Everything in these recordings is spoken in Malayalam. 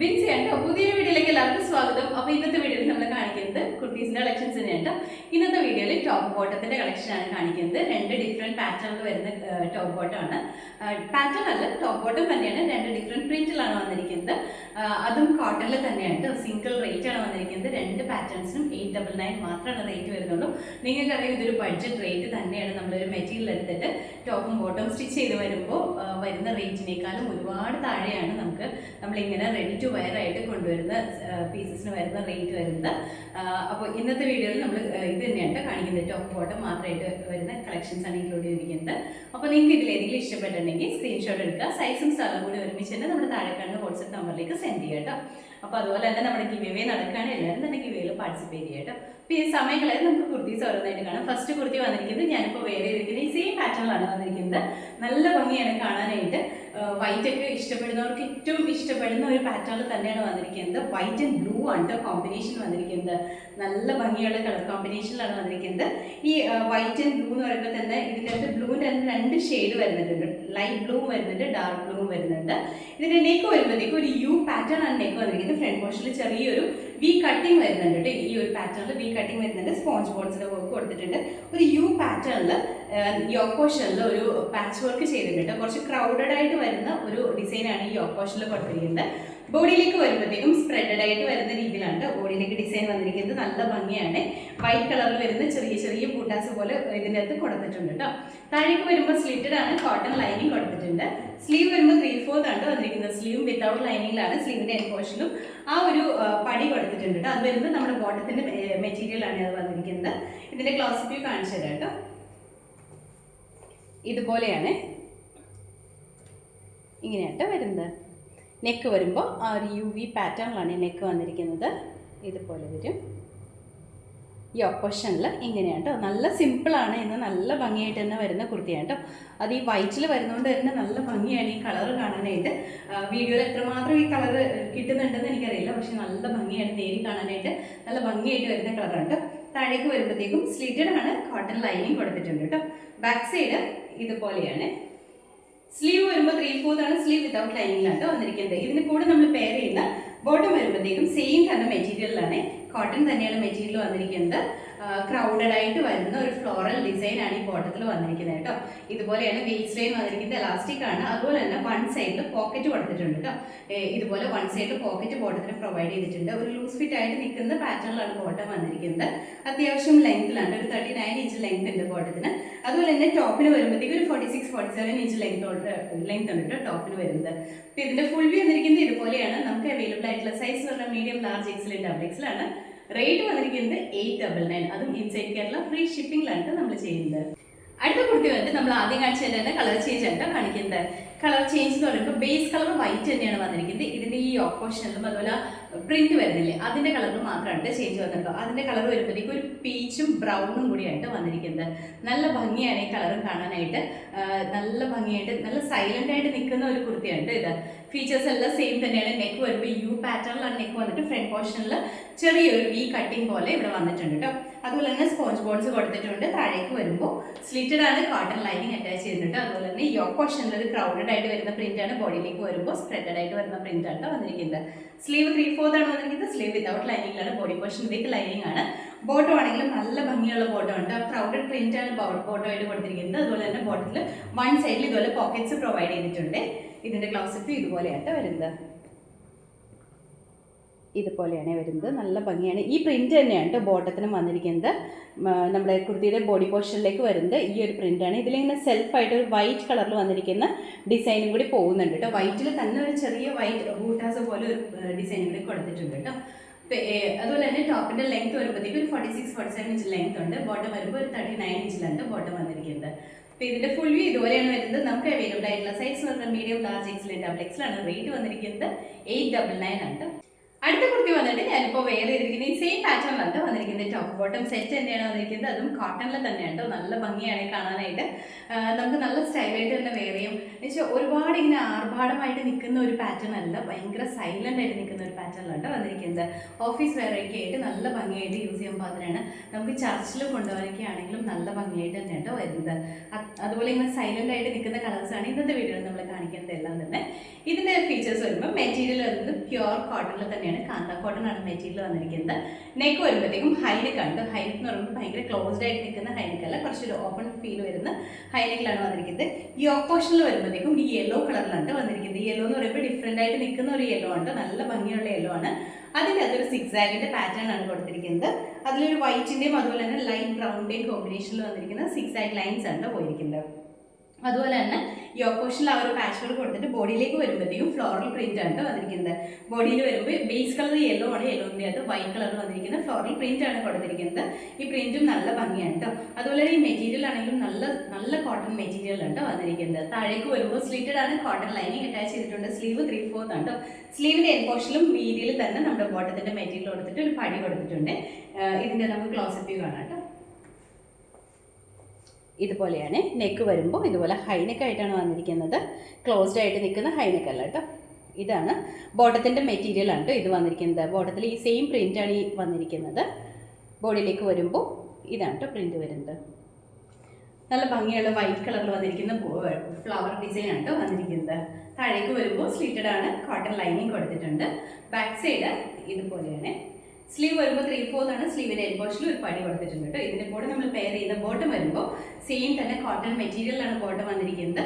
വിൻസിയാണ് പുതിയൊരു വീഡിയോയിലേക്ക് എല്ലാവർക്കും സ്വാഗതം. അപ്പോൾ ഇന്നത്തെ വീഡിയോയിൽ നമ്മൾ കാണിക്കുന്നത് കുർത്തീസിന്റെ കളക്ഷൻസ് തന്നെയാണ്. ഇന്നത്തെ വീഡിയോയിൽ ടോപ്പ് ബോട്ടത്തിന്റെ കളക്ഷൻ ആണ് കാണിക്കുന്നത്. രണ്ട് ഡിഫറെന്റ് പാറ്റേണിൽ വരുന്ന ടോപ്പ് ബോട്ടം ആണ്. പാറ്റേൺ അല്ല, ടോപ്പ് ബോട്ടം തന്നെയാണ്. രണ്ട് ഡിഫറെന്റ് പ്രിന്റിലാണ് വന്നിരിക്കുന്നത്. അതും കോട്ടണിൽ തന്നെയാണ്. സിംഗിൾ റേറ്റ് ആണ് വന്നിരിക്കുന്നത്. രണ്ട് പാറ്റേൺസിനും 899 മാത്രമാണ് റേറ്റ് വരുന്നുള്ളൂ. നിങ്ങൾക്കറിയാം ഇതൊരു ബഡ്ജറ്റ് റേറ്റ് തന്നെയാണ്. നമ്മളൊരു മെറ്റീരിയൽ എടുത്തിട്ട് ടോപ്പും ബോട്ടം സ്റ്റിച്ച് ചെയ്ത് വരുമ്പോൾ വരുന്ന റേറ്റിനേക്കാളും ഒരുപാട് താഴെയാണ് നമ്മളിങ്ങനെ റെഡി ടു വെയർ ആയിട്ട് കൊണ്ടുവരുന്ന പീസസിന് വരുന്ന റേറ്റ് വരുന്നത്. അപ്പോൾ ഇന്നത്തെ വീഡിയോയിൽ നമ്മൾ ഇത് തന്നെയാണ് കാണിക്കുന്നത്. ടോപ്പ് ബോട്ടം മാത്രമായിട്ട് വരുന്ന കളക്ഷൻസ് ആണ് ഇൻക്ലൂഡ് ചെയ്തിരിക്കുന്നത്. അപ്പോൾ നിങ്ങൾക്ക് ഇതിലേതെങ്കിലും ഇഷ്ടപ്പെട്ടിട്ടുണ്ടെങ്കിൽ സ്ക്രീൻഷോട്ട് എടുക്കുക. സൈസും സ്ഥലവും കൂടി ഒരുമിച്ച് തന്നെ നമ്മുടെ താഴെ കാണുന്ന വാട്സ്ആപ്പ് നമ്പറിലേക്ക് സെൻഡ് ചെയ്യുക കേട്ടോ. അപ്പോൾ അതുപോലെ തന്നെ നമ്മുടെ ഗിവ് നടക്കുകയാണ്. എല്ലാവരും തന്നെ ഗിവേയിൽ പാർട്ടിസിപ്പേറ്റ് ചെയ്യുക കേട്ടോ. അപ്പോൾ ഈ സമയങ്ങളിൽ നമുക്ക് കുർത്തീസ് ഓരോന്നായിട്ട് കാണാം. ഫസ്റ്റ് കുർത്തി വന്നിരിക്കുന്നത് ഞാനിപ്പോൾ വേറെ ചെയ്തിരിക്കുന്നത് ഈ സെയിം പാറ്റേണിലാണ് വന്നിരിക്കുന്നത്. നല്ല ഭംഗിയാണ് കാണാനായിട്ട്. വൈറ്റ് ഒക്കെ ഇഷ്ടപ്പെടുന്നവർക്ക് ഏറ്റവും ഇഷ്ടപ്പെടുന്ന ഒരു പാറ്റേണിൽ തന്നെയാണ് വന്നിരിക്കുന്നത്. വൈറ്റ് ആൻഡ് ബ്ലൂ ആണ് കോമ്പിനേഷൻ വന്നിരിക്കുന്നത്. നല്ല ഭംഗിയുള്ള കളർ കോമ്പിനേഷനിലാണ് വന്നിരിക്കുന്നത്. ഈ വൈറ്റ് ആൻഡ് ബ്ലൂ എന്ന് പറയുമ്പോൾ തന്നെ ഇതിൻ്റെ അകത്ത് ബ്ലൂവിൻ്റെ രണ്ട് ഷെയ്ഡ് വരുന്നുണ്ട്. ലൈറ്റ് ബ്ലൂവും വരുന്നുണ്ട്, ഡാർക്ക് ബ്ലൂവും വരുന്നുണ്ട്. ഇതിൻ്റെ നെക്ക് വരുമ്പോഴത്തേക്കും ഒരു യു പാറ്റേൺ ആണ് നെക്ക് വന്നിരിക്കുന്നത്. ഫ്രണ്ട് പോർഷനിൽ ചെറിയൊരു വി കട്ടിങ് വരുന്നുണ്ട്. ഈ ഒരു പാറ്റേണിൽ വി കട്ടിങ് വരുന്നുണ്ട്. സ്പോഞ്ച് ബോൾസിന്റെ വർക്ക് കൊടുത്തിട്ടുണ്ട്. ഒരു യു പാറ്റേണിൽ യോക്ക് പോർഷനിൽ ഒരു പാച്ച് വർക്ക് ചെയ്തിട്ടുണ്ട്. കുറച്ച് ക്രൗഡഡ് ആയിട്ട് വരുന്ന ഒരു ഡിസൈനാണ് ഈ യോക്ക് പോർഷനിൽ കൊടുത്തിരിക്കുന്നത്. ബോഡിയിലേക്ക് വരുമ്പോഴത്തേക്കും സ്പ്രെഡഡ് ആയിട്ട് വരുന്ന രീതിയിലാണ് ബോഡിയിലേക്ക് ഡിസൈൻ വന്നിരിക്കുന്നത്. നല്ല ഭംഗിയാണ്. വൈറ്റ് കളറിൽ വരുന്ന ചെറിയ ചെറിയ ബൂട്ടാസ് പോലെ ഇതിൻ്റെ അകത്ത് കൊടുത്തിട്ടുണ്ട് കേട്ടോ. താഴേക്ക് വരുമ്പോൾ സ്ലിറ്റഡ് ആണ്, കോട്ടൺ ലൈനിങ് കൊടുത്തിട്ടുണ്ട്. സ്ലീവ് വരുമ്പോൾ 3/4 ആണ് വന്നിരിക്കുന്നത്. സ്ലീവ് വിത്തൗട്ട് ലൈനിങ്ങിലാണ്. സ്ലീവിൻ്റെ എൻ പോർഷനിലും ആ ഒരു പടി കൊടുത്തിട്ടുണ്ട് കേട്ടോ. അത് വരുന്നത് നമ്മുടെ ബോട്ടത്തിൻ്റെ മെറ്റീരിയലാണ് അത് വന്നിരിക്കുന്നത്. ഇതിൻ്റെ ക്ലോസ് വ്യൂ കാണിച്ചു തരാം കേട്ടോ. ഇതുപോലെയാണ് ഇങ്ങനെയാട്ടോ വരുന്നത്. നെക്ക് വരുമ്പോൾ ആ ഒരു യു വി പാറ്റേണിലാണ് നെക്ക് വന്നിരിക്കുന്നത്. ഇതുപോലെ വരും. ഈ ഓപ്പോഷനിൽ ഇങ്ങനെയാണ് കേട്ടോ. നല്ല സിമ്പിളാണ്. ഇന്ന് നല്ല ഭംഗിയായിട്ട് തന്നെ വരുന്ന കുർത്തിയാണ് കേട്ടോ. അത് ഈ വൈറ്റിൽ വരുന്നതുകൊണ്ട് തന്നെ നല്ല ഭംഗിയാണ് ഈ കളർ കാണാനായിട്ട്. വീഡിയോയിൽ എത്രമാത്രം ഈ കളർ കിട്ടുന്നുണ്ടെന്ന് എനിക്കറിയില്ല, പക്ഷെ നല്ല ഭംഗിയാണ് നേരി കാണാനായിട്ട്. നല്ല ഭംഗിയായിട്ട് വരുന്ന കളറാണ് കേട്ടോ. താഴേക്ക് വരുമ്പോഴത്തേക്കും സ്ലിറ്റഡ് ആണ്, കോട്ടൺ ലൈനിങ് കൊടുത്തിട്ടുണ്ട് കേട്ടോ. ബാക്ക് സൈഡ് ഇതുപോലെയാണ്. സ്ലീവ് വരുമ്പോൾ 3/4 ആണ്. സ്ലീവ് വിത്തൗട്ട് ലൈനിങ്ങിലാണ് വന്നിരിക്കുന്നത്. ഇതിന് കൂടെ നമ്മൾ പെയർ ചെയ്യുന്ന ബോട്ടം വരുമ്പോഴത്തേക്കും സെയിം തന്നെ മെറ്റീരിയലാണ്. കോട്ടൺ തന്നെയാണ് മെറ്റീരിയൽ വന്നിരിക്കുന്നത്. ക്രൗഡഡ് ആയിട്ട് വരുന്ന ഒരു ഫ്ലോറൽ ഡിസൈൻ ആണ് ഈ ബോട്ടത്തിൽ വന്നിരിക്കുന്നത് കേട്ടോ. ഇതുപോലെയാണ് വേസ്റ്റ് ലൈൻ വന്നിരിക്കുന്നത്. എലാസ്റ്റിക് ആണ്. അതുപോലെ തന്നെ വൺ സൈഡിൽ പോക്കറ്റ് കൊടുത്തിട്ടുണ്ട് കേട്ടോ. ഇതുപോലെ വൺ സൈഡിൽ പോക്കറ്റ് ബോട്ടത്തിന് പ്രൊവൈഡ് ചെയ്തിട്ടുണ്ട്. ഒരു ലൂസ് ഫിറ്റ് ആയിട്ട് നിൽക്കുന്ന പാറ്റേണിലാണ് ബോട്ടം വന്നിരിക്കുന്നത്. അത്യാവശ്യം ലെങ്ത്തിലാണ്. ഒരു 39 ഇഞ്ച് ലെങ്ത് ഉണ്ട് ബോട്ടത്തിന്. അതുപോലെ തന്നെ ടോപ്പിന് വരുമ്പോഴത്തേക്ക് ഒരു 46-47 ഇഞ്ച് ലെങ്ത് ഉണ്ട് കേട്ടോ ടോപ്പിന് വരുന്നത്. അപ്പോൾ ഇതിന്റെ ഫുൾ വ്യൂ വന്നിരിക്കുന്നത് ഇതുപോലെയാണ്. നമുക്ക് അവൈലബിൾ ആയിട്ടുള്ള സൈസ് പറഞ്ഞാൽ മീഡിയം, ലാർജ്, എക്സൽ, ഡബിൾ എക്സലാണ്. റേറ്റ് വന്നിരിക്കുന്നത് 899. അതും ഇൻസൈഡ് കേരള ഫ്രീ ഷിപ്പിംഗിലാണ് നമ്മൾ ചെയ്യുന്നത്. അടുത്ത കുർത്തി വന്നിട്ട് നമ്മൾ ആദ്യം കാണിച്ചത് തന്നെ കളർ ചേഞ്ച് ആണ് കാണിക്കുന്നത്. കളർ ചേഞ്ച് എന്ന് പറയുമ്പോൾ ബേസ് കളർ വൈറ്റ് തന്നെയാണ് വന്നിരിക്കുന്നത്. ഇതിന്റെ ഈ ഓപ്പോഷനിലും അതുപോലെ പ്രിന്റ് വരുന്നില്ലേ അതിന്റെ കളറിൽ മാത്രമാണ് ചേഞ്ച് വന്നിട്ടുള്ളത്. അതിന്റെ കളർ വരുമ്പോഴത്തേക്കും ഒരു പീച്ചും ബ്രൗണും കൂടിയായിട്ട് വന്നിരിക്കുന്നത്. നല്ല ഭംഗിയാണ് ഈ കളറും കാണാനായിട്ട്. നല്ല ഭംഗിയായിട്ട് നല്ല സൈലന്റ് ആയിട്ട് നിൽക്കുന്ന ഒരു കുർത്തിയാണ് ഇത്. ഫീച്ചേഴ്സ് എല്ലാം സെയിം തന്നെയാണ്. നെക്ക് വരുമ്പോൾ യു പാറ്റേണിലാണ് നെക്ക് വന്നിട്ട് ഫ്രണ്ട് പോർഷനിൽ ചെറിയൊരു വി കട്ടിങ് പോലെ ഇവിടെ വന്നിട്ടുണ്ട് കേട്ടോ. അതുപോലെ തന്നെ സ്പോഞ്ച് ബോൾസ് കൊടുത്തിട്ടുണ്ട്. താഴേക്ക് വരുമ്പോൾ സ്ലിറ്റഡ് ആണ്, കോട്ടൺ ലൈനിങ് അറ്റാച്ച് ചെയ്തിട്ടുണ്ട്. അതുപോലെ തന്നെ യോക്ക് പോർഷനിൽ ഒരു ക്രൗഡഡ് ആയിട്ട് വരുന്ന പ്രിന്റ് ആണ്. ബോഡിയിലേക്ക് വരുമ്പോൾ സ്പ്രെഡഡ് ആയിട്ട് വരുന്ന പ്രിന്റ് ആണ് വന്നിരിക്കുന്നത്. സ്ലീവ് 3/4 ആണ് വന്നിരിക്കുന്നത്. സ്ലീവ് വിത്തൗട്ട് ലൈനിങ്ങിലാണ്. ബോഡി പോർഷൻ വിത്ത് ലൈനിങ് ആണ്. ബോട്ടം ആണെങ്കിലും നല്ല ഭംഗിയുള്ള ബോട്ടം ഉണ്ട്. ക്രൗഡഡ് പ്രിന്റ് ആണ് ബോട്ടം ആയിട്ട് കൊടുത്തിരിക്കുന്നത്. അതുപോലെ തന്നെ ബോട്ടത്തിൽ വൺ സൈഡിൽ ഇതുപോലെ പോക്കറ്റ്സ് പ്രൊവൈഡ് ചെയ്തിട്ടുണ്ട്. ഇതിന്റെ ക്ലോസപ്പ് ഇതുപോലെയാണ് വരുന്നത്. ഇതുപോലെയാണ് വരുന്നത്. നല്ല ഭംഗിയാണ്. ഈ പ്രിന്റ് തന്നെയാണ് കേട്ടോ ബോട്ടത്തിനും വന്നിരിക്കുന്നത്. നമ്മുടെ കുർത്തിയുടെ ബോഡി പോർഷനിലേക്ക് വരുന്നത് ഈ ഒരു പ്രിന്റാണ്. ഇതിലിങ്ങനെ സെൽഫായിട്ട് ഒരു വൈറ്റ് കളറിൽ വന്നിരിക്കുന്ന ഡിസൈനും കൂടി പോകുന്നുണ്ട് കേട്ടോ. വൈറ്റിൽ തന്നെ ഒരു ചെറിയ വൈറ്റ് ബൂട്ടാസ് പോലെ ഒരു ഡിസൈനും കൂടി കൊടുത്തിട്ടുണ്ട് കേട്ടോ. അതുപോലെ തന്നെ ടോപ്പിന്റെ ലെങ്ത് വരുമ്പോഴത്തേക്ക് ഒരു 46-47 ഇഞ്ച് ലെങ്ത് ഉണ്ട്. ബോട്ടം വരുമ്പോൾ ഒരു 39 ഇഞ്ചിലാണ് ബോട്ടം വന്നിരിക്കുന്നത്. അപ്പോൾ ഇതിന്റെ ഫുൾ വ്യൂ ഇതുപോലെയാണ് വരുന്നത്. നമുക്ക് അവൈലബിൾ ആയിട്ടുള്ള സൈസ് പറഞ്ഞാൽ മീഡിയം, ലാർജ്, എക്സൽ, ഡബിൾ എക്സലാണ്. റേറ്റ് വന്നിരിക്കുന്നത് 899 ആണ്. അടുത്ത കുർത്തി വന്നിട്ട് ഞാനിപ്പോൾ വേറെ ചെയ്തിരിക്കുന്നത് ഈ സെയിം പാറ്റേണിലാണ് വന്നിരിക്കുന്നത്. ടോപ്പ് ബോട്ടം സെറ്റ് തന്നെയാണ് വന്നിരിക്കുന്നത്. അതും കോട്ടണിൽ തന്നെയാണ്. നല്ല ഭംഗിയാണ് കാണാനായിട്ട്. നമുക്ക് നല്ല സ്റ്റൈലായിട്ട് തന്നെ വേറെ ചെയ്യും. എന്നുവെച്ചാൽ ഒരുപാട് ഇങ്ങനെ ആർഭാടമായിട്ട് നിൽക്കുന്ന ഒരു പാറ്റേൺ അല്ല. ഭയങ്കര സൈലന്റ് ആയിട്ട് നിൽക്കുന്ന ഒരു പാറ്റേണിലാണ് വന്നിരിക്കുന്നത്. ഓഫീസ് വെയറൊക്കെ ആയിട്ട് നല്ല ഭംഗിയായിട്ട് യൂസ് ചെയ്യാൻ പാകത്തിനാണ്. നമുക്ക് ചർച്ചിൽ കൊണ്ടുപോകാനൊക്കെ ആണെങ്കിലും നല്ല ഭംഗിയായിട്ട് തന്നെയാണ് വരുന്നത്. അതുപോലെ ഇങ്ങനെ സൈലന്റ് ആയിട്ട് നിൽക്കുന്ന കളേഴ്സാണ് ഇന്നത്തെ വീഡിയോയിൽ നമ്മൾ കാണിക്കുന്നത് എല്ലാം തന്നെ. ഇതിന്റെ ഫീച്ചേഴ്സ് വരുമ്പോൾ മെറ്റീരിയൽ വരുന്നത് പ്യുവർ കോട്ടണിൽ തന്നെയാണ്, കാന്ത കോട്ടൺ ആണ് മെറ്റീരിയൽ വന്നിരിക്കുന്നത്. നെക്ക് വരുമ്പോഴത്തേക്കും ഹൈനെക്ക് ഉണ്ട്. ഹൈനെക്ക് എന്ന് പറയുമ്പോൾ ഭയങ്കര ക്ലോസ്ഡ് ആയിട്ട് നിൽക്കുന്ന ഹൈനെക്ക് അല്ല, കുറച്ചൊരു ഓപ്പൺ ഫീൽ വരുന്ന ഹൈനെക്കിലാണ് വന്നിരിക്കുന്നത്. ഈ ഓപ്പോഷനിൽ വരുമ്പോഴത്തേക്കും ഈ യെല്ലോ കളറിലാണ് വന്നിരിക്കുന്നത്. യെല്ലോ എന്ന് പറയുമ്പോൾ ഡിഫറെൻ്റ് ആയിട്ട് നിൽക്കുന്ന ഒരു യെല്ലോ ആണ്, നല്ല ഭംഗിയുള്ള യെല്ലോ ആണ്. അതിൻ്റെ അതൊരു സിക്സാഗിൻ്റെ പാറ്റേൺ ആണ് കൊടുത്തിരിക്കുന്നത്. അതിലൊരു വൈറ്റിൻ്റെയും അതുപോലെ തന്നെ ലൈറ്റ് ബ്രൗണിൻ്റെയും കോമ്പിനേഷനിൽ വന്നിരിക്കുന്ന സിക്സാഗ് ലൈൻസ് ആണ് പോയിരിക്കുന്നത്. അതുപോലെ തന്നെ ഈ ഓപ്പോഷനിൽ ആ ഒരു പാച്ച് വർക്ക് കൊടുത്തിട്ട് ബോഡിയിലേക്ക് വരുമ്പോഴത്തേക്കും ഫ്ലോറൽ പ്രിന്റ് ആണ് വന്നിരിക്കുന്നത്. ബോഡിയിൽ വരുമ്പോൾ ബേസ് കളർ യെല്ലോ ആണ്, യെല്ലോൻ്റെ അത് വൈറ്റ് കളർ വന്നിരിക്കുന്നത് ഫ്ലോറൽ പ്രിന്റ് ആണ് കൊടുത്തിരിക്കുന്നത്. ഈ പ്രിന്റും നല്ല ഭംഗിയാണ് കേട്ടോ. അതുപോലെ ഈ മെറ്റീരിയൽ ആണെങ്കിലും നല്ല നല്ല കോട്ടൺ മെറ്റീരിയൽ ആണ് വന്നിരിക്കുന്നത്. താഴേക്ക് വരുമ്പോൾ സ്ലിറ്റഡ് ആണ്, കോട്ടൺ ലൈനിങ് അറ്റാച്ച് ചെയ്തിട്ടുണ്ട്. സ്ലീവ് 3/4 ആണ്. സ്ലീവിൻ്റെ എൻ പോർഷനിലും വീതിയിൽ തന്നെ നമ്മുടെ ബോട്ടത്തിൻ്റെ മെറ്റീരിയൽ കൊടുത്തിട്ട് ഒരു പടി കൊടുത്തിട്ടുണ്ട്. ഇതിൻ്റെ നമുക്ക് ക്ലോസപ്പ് വ്യൂ കാണാം കേട്ടോ. ഇതുപോലെയാണ് നെക്ക് വരുമ്പോൾ ഇതുപോലെ ഹൈനെക്ക് ആയിട്ടാണ് വന്നിരിക്കുന്നത്. ക്ലോസ്ഡ് ആയിട്ട് നിൽക്കുന്ന ഹൈനെക്ക് അല്ല കേട്ടോ. ഇതാണ് ബോട്ടത്തിൻ്റെ മെറ്റീരിയൽ ആണ് ഇത് വന്നിരിക്കുന്നത്. ബോട്ടത്തിൽ ഈ സെയിം പ്രിൻ്റാണ് ഈ വന്നിരിക്കുന്നത്. ബോഡിയിലേക്ക് വരുമ്പോൾ ഇതാണ് കേട്ടോ പ്രിൻ്റ് വരുന്നത്. നല്ല ഭംഗിയുള്ള വൈറ്റ് കളറിൽ വന്നിരിക്കുന്ന ഫ്ലവർ ഡിസൈൻ ആണ് വന്നിരിക്കുന്നത്. താഴേക്ക് വരുമ്പോൾ സ്ലീറ്റഡ് ആണ്, കോട്ടൺ ലൈനിങ് കൊടുത്തിട്ടുണ്ട്. ബാക്ക് സൈഡ് ഇതുപോലെയാണ്. സ്ലീവ് വരുമ്പോൾ 3/4 ആണ്. സ്ലീവിൻ്റെ എൻ പോർഷനിൽ ഒരു പടി കൊടുത്തിട്ടുണ്ട് കേട്ടോ. ഇതിൻ്റെ കൂടെ നമ്മൾ പെയർ ചെയ്യുന്ന ബോട്ടം വരുമ്പോൾ സെയിം തന്നെ കോട്ടൺ മെറ്റീരിയലാണ് ബോട്ടം വന്നിരിക്കുന്നത്.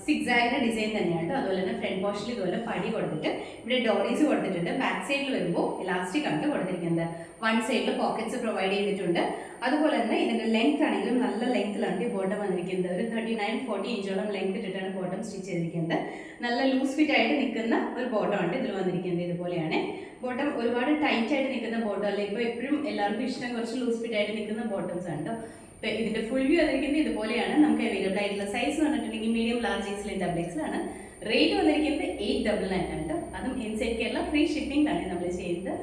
സിക്സാഗിൻ്റെ ഡിസൈൻ തന്നെയാണ് കേട്ടോ. അതുപോലെ തന്നെ ഫ്രണ്ട് പോർഷനിൽ ഇതുപോലെ പടി കൊടുത്തിട്ട് ഇവിടെ ഡോറീസ് കൊടുത്തിട്ടുണ്ട്. ബാക്ക് സൈഡിൽ വരുമ്പോൾ ഇലാസ്റ്റിക് ആണ് കൊടുത്തിരിക്കുന്നത്. വൺ സൈഡിൽ പോക്കറ്റ്സ് പ്രൊവൈഡ് ചെയ്തിട്ടുണ്ട്. അതുപോലെ തന്നെ ഇതിൻ്റെ ലെങ്ത് ആണെങ്കിലും നല്ല ലെങ്ത്തിലാണ് ഈ ബോട്ടം വന്നിരിക്കുന്നത്. ഒരു 39-40 ഇഞ്ചോളം ലെങ്ത് ഇട്ടിട്ടാണ് ബോട്ടം സ്റ്റിച്ച് ചെയ്തിരിക്കുന്നത്. നല്ല ലൂസ് ഫിറ്റ് ആയിട്ട് നിൽക്കുന്ന ഒരു ബോട്ടമാണ് ഇതിൽ വന്നിരിക്കുന്നത്. ഇതുപോലെയാണ് ബോട്ടം. ഒരുപാട് ടൈറ്റ് ആയിട്ട് നിൽക്കുന്ന ബോട്ടം അല്ല, ഇപ്പോൾ എപ്പോഴും എല്ലാവർക്കും ഇഷ്ടം കുറച്ച് ലൂസ് ഫിറ്റ് ആയിട്ട് നിൽക്കുന്ന ബോട്ടംസ് ആണ് കേട്ടോ. ഇപ്പോൾ ഇതിൻ്റെ ഫുൾ വ്യൂ വന്നിരിക്കുന്നത് ഇതുപോലെയാണ്. നമുക്ക് അവൈലബിൾ ആയിട്ടുള്ള സൈസ് വന്നിട്ടുണ്ടെങ്കിൽ മീഡിയം, ലാർജ്, എക്സൽ, XL ആണ്. റേറ്റ് വന്നിരിക്കുന്നത് 899 ആണ് കേട്ടോ. അതും ഇൻസൈഡ് കേരള ഫ്രീ ഷിപ്പിംഗ് ആണ് നമ്മൾ ചെയ്യുന്നത്.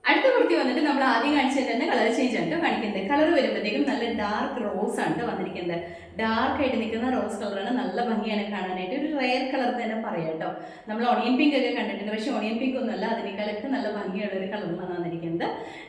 അടുത്ത കുർത്തി വന്നിട്ട് നമ്മൾ ആദ്യം കാണിച്ചത് തന്നെ കളർ ചേഞ്ച് ആണ് കാണിക്കുന്നത്. കളർ വരുമ്പോഴത്തേക്കും നല്ല ഡാർക്ക് റോസ് ആണ് വന്നിരിക്കുന്നത്. ഡാർക്ക് ആയിട്ട് നിൽക്കുന്ന റോസ് കളറാണ്. നല്ല ഭംഗിയാണ് കാണാനായിട്ട്. ഒരു റെയർ കളർ തന്നെ പറയാം കേട്ടോ. നമ്മൾ ഓണിയൻ പിങ്ക് ഒക്കെ കണ്ടിട്ടുണ്ട്, പക്ഷേ ഓണിയൻ പിങ്ക് ഒന്നുമല്ല, അതിനേക്കാളൊക്കെ നല്ല ഭംഗിയുള്ള ഒരു കളറിലാണ് വന്നിരിക്കുന്നത്.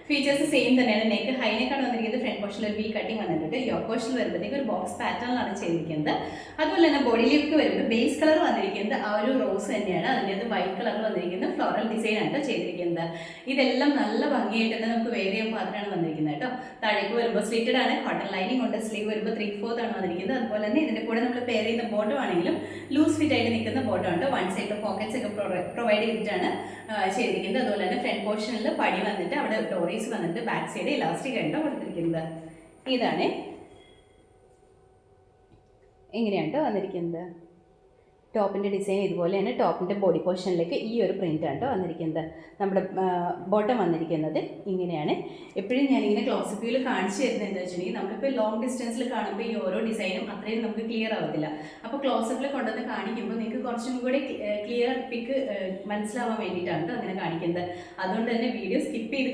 ഫീച്ചേഴ്സ് സെയിം തന്നെയാണ്. നെക്ക് ഹൈനെക്കാണ് വന്നിരിക്കുന്നത്. ഫ്രണ്ട് പോർഷനിൽ ഒരു വി കട്ടിങ് വന്നിട്ടുണ്ട്. യോ പോർഷനിൽ വരുമ്പോഴത്തേക്ക് ഒരു ബോക്സ് പാറ്റേണിലാണ് ചെയ്തിരിക്കുന്നത്. അതുപോലെ തന്നെ ബോഡിയിലേക്ക് വരുമ്പോൾ ബേസ് കളർ വന്നിരിക്കുന്നത് ആ ഒരു റോസ് തന്നെയാണ്. അതിൻ്റെ വൈറ്റ് കളർ വന്നിരിക്കുന്നത് ഫ്ലോറൽ ഡിസൈൻ ആണ് ചെയ്തിരിക്കുന്നത്. ഇതെല്ലാം നല്ല ഭംഗിയായിട്ട് തന്നെ നമുക്ക് വെയർ ചെയ്യാൻ പാത്രമാണ് വന്നിരിക്കുന്നത് കേട്ടോ. താഴേക്ക് വരുമ്പോൾ സ്ലിറ്റഡ് ആണ്, കോട്ടൺ ലൈനിങ് ഉണ്ട്. സ്ലീവ് വരുമ്പോൾ 3/4 ആണ് വന്നിരിക്കുന്നത്. അതുപോലെ തന്നെ ഇതിൻ്റെ കൂടെ നമ്മൾ പെയർ ചെയ്യുന്ന ബോട്ടം ആണെങ്കിലും ലൂസ് ഫിറ്റ് ആയിട്ട് നിൽക്കുന്ന ബോട്ടം ഉണ്ട്. വൺ സൈഡിൽ പോക്കറ്റ്സ് ഒക്കെ പ്രൊവൈഡ് ചെയ്തിട്ടാണ് ചെയ്തിരിക്കുന്നത്. അതുപോലെ തന്നെ ഫ്രണ്ട് പോർഷനിൽ പടി വന്നിട്ട് അവിടെ ഡോറീസ് വന്നിട്ട് ബാക്ക് സൈഡ് ഇലാസ്റ്റിക് ആയിട്ട് കൊടുത്തിരിക്കുന്നത്. ഇതാണ് എങ്ങനെയാണ് വന്നിരിക്കുന്നത്. ടോപ്പിൻ്റെ ഡിസൈൻ ഇതുപോലെയാണ്. ടോപ്പിൻ്റെ ബോഡി പോർഷനിലേക്ക് ഈ ഒരു പ്രിൻ്റ് ആണ് വന്നിരിക്കുന്നത്. നമ്മുടെ ബോട്ടം വന്നിരിക്കുന്നത് ഇങ്ങനെയാണ്. എപ്പോഴും ഞാനിങ്ങനെ ക്ലോസപ്പ് വ്യൂവിൽ കാണിച്ചു തരുന്നത് എന്താ വെച്ചിട്ടുണ്ടെങ്കിൽ നമ്മളിപ്പോൾ ലോങ് ഡിസ്റ്റൻസിൽ കാണുമ്പോൾ ഈ ഓരോ ഡിസൈനും അത്രയും നമുക്ക് ക്ലിയർ ആവത്തില്ല. അപ്പോൾ ക്ലോസപ്പിൽ കൊണ്ടുവന്ന് കാണിക്കുമ്പോൾ നിങ്ങൾക്ക് കുറച്ചും കൂടി ക്ലിയർ പിക്ക് മനസ്സിലാവാൻ വേണ്ടിയിട്ടാണ് അങ്ങനെ കാണിക്കുന്നത്. അതുകൊണ്ട് തന്നെ വീഡിയോ സ്കിപ്പ് ചെയ്ത്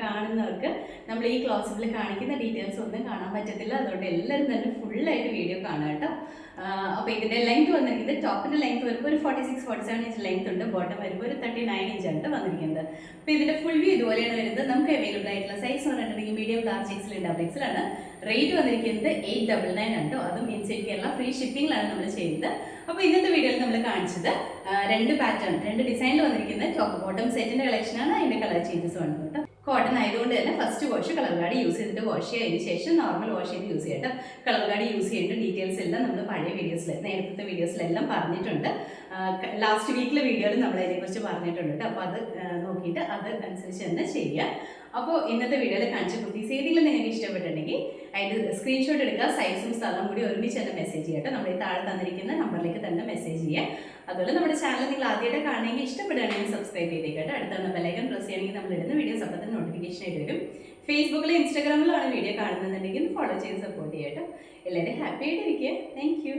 കാണുന്നവർക്ക് നമ്മൾ ഈ ക്ലോസപ്പിൽ കാണിക്കുന്ന ഡീറ്റെയിൽസ് ഒന്നും കാണാൻ പറ്റത്തില്ല. അതുകൊണ്ട് എല്ലാവരും തന്നെ ഫുള്ളായിട്ട് വീഡിയോ കാണാം കേട്ടോ. അപ്പോൾ ഇതിൻ്റെ ലെങ്ത് വന്നിരിക്കുന്നത് ടോപ്പിൻ്റെ ലെങ്ത് വരുമ്പോൾ ഒരു 46-47 ഇഞ്ച് ലെങ്ത് ഉണ്ട്. ബോട്ടം വരുമ്പോൾ ഒരു 39 ഇഞ്ചാണ് വന്നിരിക്കുന്നത്. അപ്പോൾ ഇതിൻ്റെ ഫുൾ വ്യൂ ഇതുപോലെയാണ് വരുന്നത്. നമുക്ക് അവൈലബിൾ ആയിട്ടുള്ള സൈസ് പറഞ്ഞിട്ടുണ്ടെങ്കിൽ മീഡിയം, ലാർജ്, XL, XL ആണ്. റേറ്റ് വന്നിരിക്കുന്നത് 899 ആണ് കേട്ടോ. അതും ഇൻസൈഡ് കേരള ഫ്രീ ഷിപ്പിംഗിലാണ് നമ്മൾ ചെയ്യുന്നത്. അപ്പോൾ ഇന്നത്തെ വീഡിയോയിൽ നമ്മൾ കാണിച്ചത് രണ്ട് പാറ്റേൺ, രണ്ട് ഡിസൈനിൽ വന്നിരിക്കുന്ന ടോപ്പ് ബോട്ടം സെറ്റിൻ്റെ കളക്ഷനാണ്. അതിൻ്റെ കളർ ചേഞ്ചസ് വന്നത് കേട്ടോ. കോട്ടൺ ആയതുകൊണ്ട് തന്നെ first wash colour card use ചെയ്തിട്ട് വാഷ് ചെയ്തതിന് ശേഷം നോർമൽ വാഷ് ചെയ്ത് യൂസ് ചെയ്യട്ടോ. കളർ കാർഡ് യൂസ് ചെയ്യേണ്ട ഡീറ്റെയിൽസ് എല്ലാം നമ്മൾ പഴയ വീഡിയോസിൽ, നേരത്തെ വീഡിയോസിലെല്ലാം പറഞ്ഞിട്ടുണ്ട്. ലാസ്റ്റ് വീക്കിലെ വീഡിയോയിൽ നമ്മൾ അതിനെക്കുറിച്ച് പറഞ്ഞിട്ടുണ്ട് കേട്ടോ. അപ്പോൾ അത് നോക്കിയിട്ട് അത് അനുസരിച്ച് തന്നെ ചെയ്യുക. അപ്പോൾ ഇന്നത്തെ വീഡിയോയിൽ കാണിച്ച കുർത്തീസ് ഏതെങ്കിലും നിങ്ങൾക്ക് ഇഷ്ടപ്പെട്ടിട്ടുണ്ടെങ്കിൽ അതിൻ്റെ സ്ക്രീൻഷോട്ട് എടുക്കുക. സൈസും സ്ഥലം കൂടി ഒരുമിച്ച് തന്നെ മെസ്സേജ് ചെയ്യാം കേട്ടോ. നമ്മുടെ ഈ താഴെ തന്നിരിക്കുന്ന നമ്പറിലേക്ക് തന്നെ മെസ്സേജ് ചെയ്യുക. അതുപോലെ നമ്മുടെ ചാനൽ നിങ്ങൾ ആദ്യമായിട്ട് കാണണമെങ്കിൽ ഇഷ്ടപ്പെടുകയാണെങ്കിൽ സബ്സ്ക്രൈബ് ചെയ്തേക്കട്ടെ. അടുത്താണ് ബെല്ലൈക്കൺ പ്രസ് ചെയ്യണമെങ്കിൽ നമ്മൾ ഇടുന്ന വീഡിയോസ് അപ്പോൾ തന്നെ നോട്ടിഫിക്കേഷൻ ആയിട്ട് വരും. ഫേസ്ബുക്കിലും ഇൻസ്റ്റാഗ്രാമിലാണ് വീഡിയോ കാണുന്നുണ്ടെങ്കിൽ ഫോളോ ചെയ്ത് സപ്പോർട്ട് ചെയ്യാം കേട്ടോ. എല്ലാവരും ഹാപ്പി ആയിട്ടിരിക്കുക. Thank you.